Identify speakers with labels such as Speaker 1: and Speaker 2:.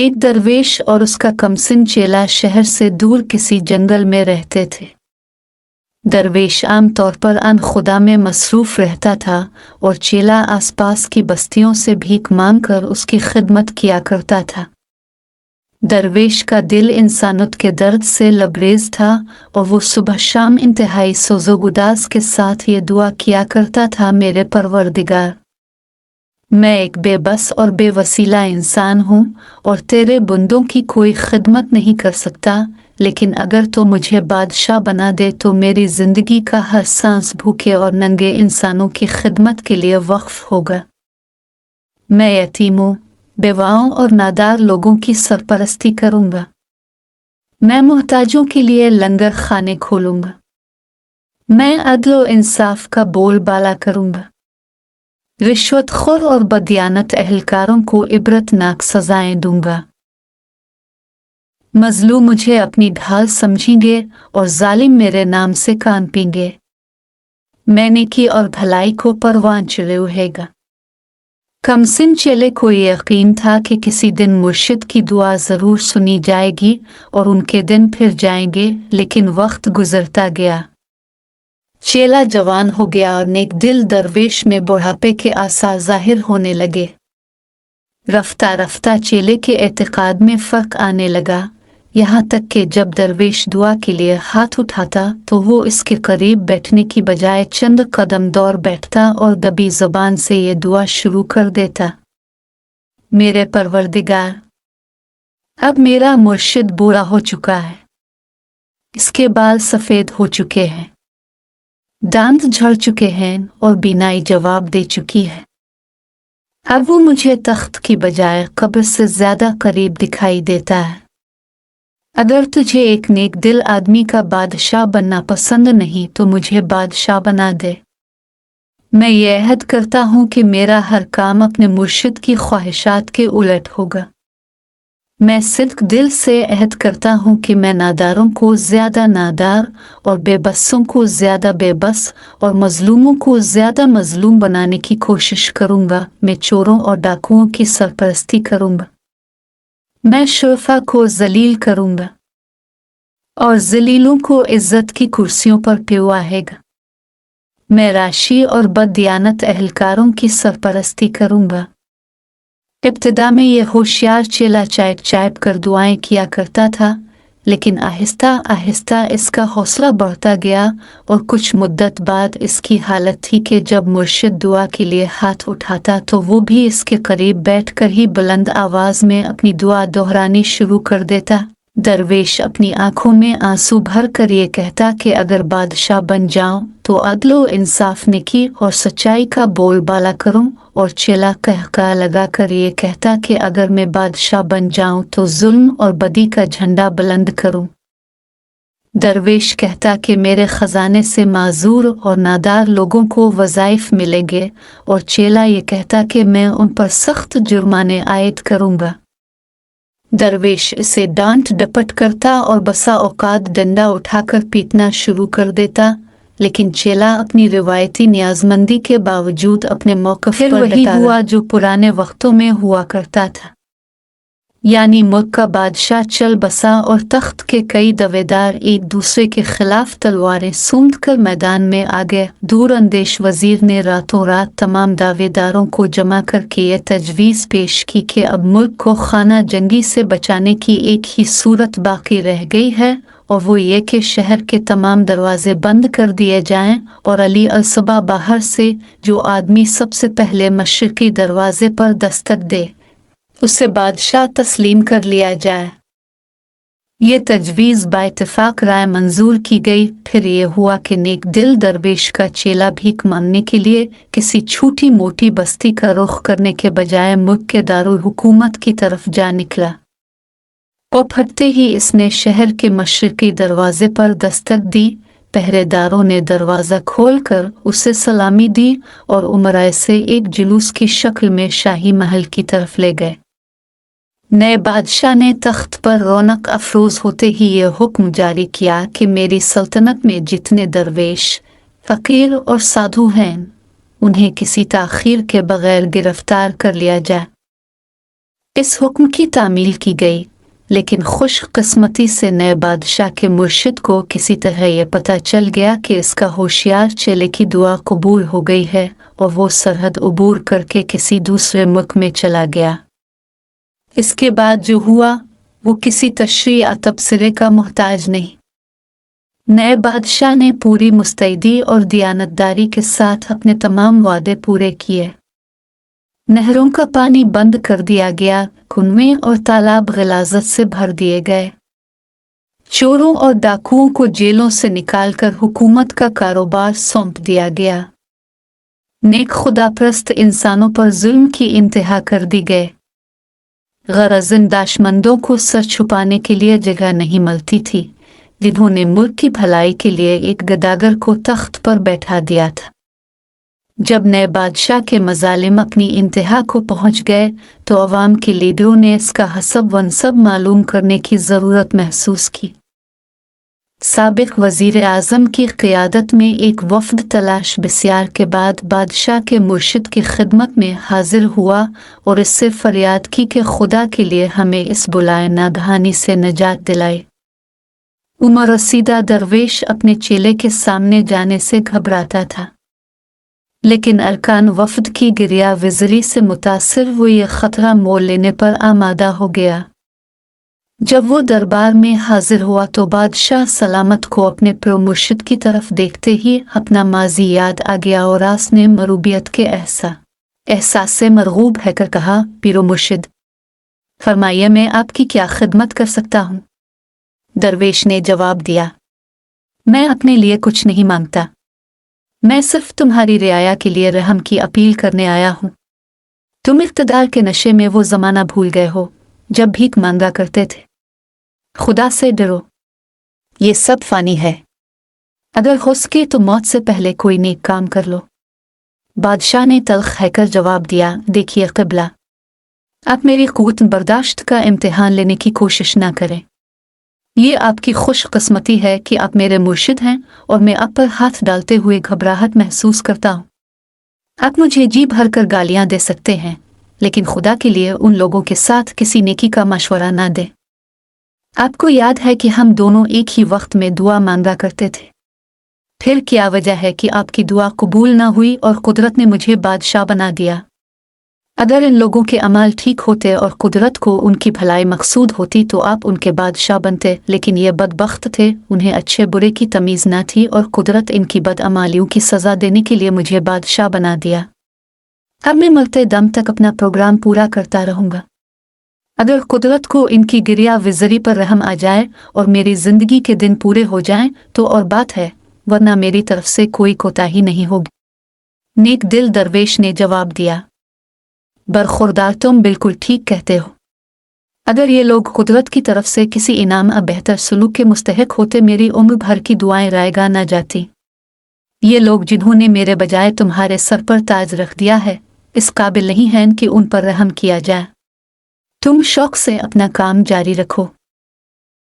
Speaker 1: एक दरवेश और उसका कमसिन चेला शहर से दूर किसी जंगल में रहते थे। दरवेश आम तौर पर अन खुदा में मसरूफ रहता था और चेला आसपास की बस्तियों से भीख मांगकर उसकी खिदमत किया करता था। दरवेश का दिल इंसानियत के दर्द से लबरेज था और वो सुबह शाम इंतहाई सोज़ो-गुदास के साथ ये दुआ किया करता था, मेरे परवरदिगार, मैं एक बेबस और बेवसीला इंसान हूँ और तेरे बंदों की कोई खिदमत नहीं कर सकता, लेकिन अगर तो मुझे बादशाह बना दे तो मेरी ज़िंदगी का हर सांस भूखे और नंगे इंसानों की खिदमत के लिए वक्फ होगा। मैं यतीमों, बेवाओं और नादार लोगों की सरपरस्ती करूँगा। मैं मोहताजों के लिए लंगर खाने खोलूँगा। मैं अदल और इंसाफ का बोलबाला करूँगा। रिश्वतखोर और बदयानत अहलकारों को इबरतनाक सजाएं दूंगा। मजलूम मुझे अपनी ढाल समझेंगे और जालिम मेरे नाम से कान पींगे। मैं नेकी और भलाई को परवान चले रहेगा। कमसिन चेले को यकीन था कि किसी दिन मुर्शिद की दुआ ज़रूर सुनी जाएगी और उनके दिन फिर जाएंगे, लेकिन वक्त गुजरता गया। चेला जवान हो गया और नेक दिल दरवेश में बुढ़ापे के आसार जाहिर होने लगे। रफ्ता रफ्ता चेले के एतकाद में फ़र्क आने लगा, यहाँ तक कि जब दरवेश दुआ के लिए हाथ उठाता तो वो इसके करीब बैठने की बजाय चंद कदम दौड़ बैठता और दबी ज़बान से ये दुआ शुरू कर देता। मेरे परवरदिगार, अब मेरा मुर्शिद बूढ़ा हो चुका है। इसके बाल सफ़ेद हो चुके हैं, दांत झड़ चुके हैं और बीनाई जवाब दे चुकी है। अब वो मुझे तख्त की बजाय कब्र से ज़्यादा करीब दिखाई देता है। अगर तुझे एक नेक दिल आदमी का बादशाह बनना पसंद नहीं तो मुझे बादशाह बना दे। मैं ये अहद करता हूँ कि मेरा हर काम अपने मुर्शिद की ख्वाहिशात के उलट होगा। मैं सिद्क दिल से अहद करता हूँ कि मैं नादारों को ज़्यादा नादार और बेबसों को ज़्यादा बेबस और मजलूमों को ज़्यादा मजलूम बनाने की कोशिश करूँगा। मैं चोरों और डाकुओं की सरपरस्ती करूँगा। मैं शुरफा को जलील करूँगा और जलीलों को इज्जत की कुर्सियों पर पिवाएगा। मैं राशि और बददियानत अहलकारों की सरपरस्ती करूँगा। इब्तिदा में ये होशियार चेला चायप चायप कर दुआएं किया करता था, लेकिन आहिस्ता आहिस्ता इसका हौसला बढ़ता गया और कुछ मुद्दत बाद इसकी हालत थी कि जब मुर्शिद दुआ के लिए हाथ उठाता तो वो भी इसके करीब बैठकर ही बुलंद आवाज़ में अपनी दुआ दोहरानी शुरू कर देता। दरवेश अपनी आंखों में आंसू भर कर ये कहता कि अगर बादशाह बन जाऊं तो अदलो इंसाफ नेकी और सच्चाई का बोलबाला करूं, और चेला कहका लगा कर ये कहता कि अगर मैं बादशाह बन जाऊं तो जुल्म और बदी का झंडा बुलंद करूं। दरवेश कहता कि मेरे ख़जाने से माजूर और नादार लोगों को वज़ाइफ मिलेंगे, और चेला ये कहता कि मैं उन पर सख्त जुर्माने आयद करूंगा। दरवेश इसे डांट डपट करता और बसा औकात डंडा उठाकर पीटना शुरू कर देता, लेकिन चेला अपनी रिवायती नियाजमंदी के बावजूद अपने मौक़िफ़ पर वही हुआ जो पुराने वक्तों में हुआ करता था, यानी मुल्क का बादशाह चल बसा और तख्त के कई दावेदार एक दूसरे के खिलाफ तलवारें सूंघ कर मैदान में आ गए। दूर अंदेश वजीर ने रातों रात तमाम दावेदारों को जमा करके ये तजवीज़ पेश की कि अब मुल्क को खाना जंगी से बचाने की एक ही सूरत बाकी रह गई है, और वो ये कि शहर के तमाम दरवाजे बंद कर दिए जाएं और अली अलसबा बाहर से जो आदमी सबसे पहले मशरिकी दरवाजे पर दस्तक दे उसे बादशाह तस्लीम कर लिया जाए। ये तजवीज़ बाइत्तेफाक राय मंजूर की गई। फिर ये हुआ कि नेक दिल दरवेश का चेला भीख मांगने के लिए किसी छोटी मोटी बस्ती का रुख करने के बजाय मुल्क के दारुल हुकूमत की तरफ जा निकला, और फटते ही इसने शहर के मशरिकी दरवाजे पर दस्तक दी। पहरेदारों ने दरवाज़ा खोलकर उसे सलामी दी और उमराए से एक जुलूस की शक्ल में शाही महल की तरफ ले गए। नए बादशाह ने तख्त पर रौनक अफरोज होते ही ये हुक्म जारी किया कि मेरी सल्तनत में जितने दरवेश, फ़कीर और साधु हैं, उन्हें किसी ताख़ीर के बगैर गिरफ्तार कर लिया जाए। इस हुक्म की तामील की गई, लेकिन खुशकिस्मती से नए बादशाह के मुर्शिद को किसी तरह यह पता चल गया कि इसका होशियार चेले की दुआ कबूल हो गई है और वो सरहद उबूर करके किसी दूसरे मुल्क में चला गया। इसके बाद जो हुआ वो किसी तशरीह या तबसरे का मोहताज नहीं। नए बादशाह ने पूरी मुस्तैदी और दियानतदारी के साथ अपने तमाम वादे पूरे किए। नहरों का पानी बंद कर दिया गया, कुएं और तालाब गिलाजत से भर दिए गए। चोरों और डाकुओं को जेलों से निकालकर हुकूमत का कारोबार सौंप दिया गया। नेक खुदाप्रस्त इंसानों पर जुल्म की इंतहा कर दी गए। गरज़न दाशमंदों को सर छुपाने के लिए जगह नहीं मिलती थी, जिन्होंने मुल्क की भलाई के लिए एक गदागर को तख्त पर बैठा दिया था। जब नए बादशाह के मजालिम अपनी इंतहा को पहुंच गए तो अवाम के लीडरों ने इसका हसब वनसब मालूम करने की ज़रूरत महसूस की। साबिक वज़ीर आज़म की क़ियादत में एक वफ़द तलाश बसियार के बाद बादशाह के मुर्शिद की खिदमत में हाजिर हुआ और इससे फरियाद की कि खुदा के लिए हमें इस बुलाए नागहानी से निजात दिलाए। उमर रसीदा दरवेश अपने चेले के सामने जाने से घबराता था, लेकिन अरकान वफ़द की गिरिया विज़री से मुतासिर वो ये ख़तरा मोल लेने पर आमादा हो गया। जब वो दरबार में हाजिर हुआ तो बादशाह सलामत को अपने प्रो मुर्शिद की तरफ देखते ही अपना माजी याद आ गया और आस ने मरूबियत के एहसास से मरगूब है कर कहा, पीरो मुर्शिद, फरमाइए मैं आपकी क्या खिदमत कर सकता हूँ। दरवेश ने जवाब दिया, मैं अपने लिए कुछ नहीं मांगता, मैं सिर्फ तुम्हारी रियाया के लिए रहम की अपील करने आया हूँ। तुम इक़्तिदार के नशे में वो ज़माना भूल गए हो जब भीख मांगा करते थे। खुदा से डरो, ये सब फानी है। अगर हो सके तो मौत से पहले कोई नेक काम कर लो। बादशाह ने तल्ख हैकर जवाब दिया, देखिए क़िबला, आप मेरी क़ुव्वत बर्दाश्त का इम्तिहान लेने की कोशिश ना करें। ये आपकी खुशकिस्मती है कि आप मेरे मुर्शिद हैं और मैं आप पर हाथ डालते हुए घबराहट महसूस करता हूँ। आप मुझे जी भर कर गालियाँ दे सकते हैं, लेकिन खुदा के लिए उन लोगों के साथ किसी नेकी का मशवरा ना दें। आपको याद है कि हम दोनों एक ही वक्त में दुआ मांगा करते थे। फिर क्या वजह है कि आपकी दुआ कबूल ना हुई और कुदरत ने मुझे बादशाह बना दिया? अगर इन लोगों के अमाल ठीक होते और कुदरत को उनकी भलाई मकसूद होती तो आप उनके बादशाह बनते, लेकिन ये बदबख्त थे, उन्हें अच्छे बुरे की तमीज़ ना थी और कुदरत इनकी बदअमालियों की सज़ा देने के लिए मुझे बादशाह बना दिया। अब मैं मरते दम तक अपना प्रोग्राम पूरा करता रहूँगा। अगर कुदरत को इनकी गिरिया विज़री पर रहम आ जाए और मेरी ज़िंदगी के दिन पूरे हो जाएं तो और बात है, वरना मेरी तरफ से कोई कोताही नहीं होगी। नेक दिल दरवेश ने जवाब दिया, बरखुरदार, तुम बिल्कुल ठीक कहते हो। अगर ये लोग कुदरत की तरफ से किसी इनाम या बेहतर सलूक के मुस्तहिक होते, मेरी उम्र भर की दुआएं रायगा ना जाती। ये लोग जिन्होंने मेरे बजाय तुम्हारे सर पर ताज रख दिया है, इस काबिल नहीं हैं कि उन पर रहम किया जाए। तुम शौक से अपना काम जारी रखो।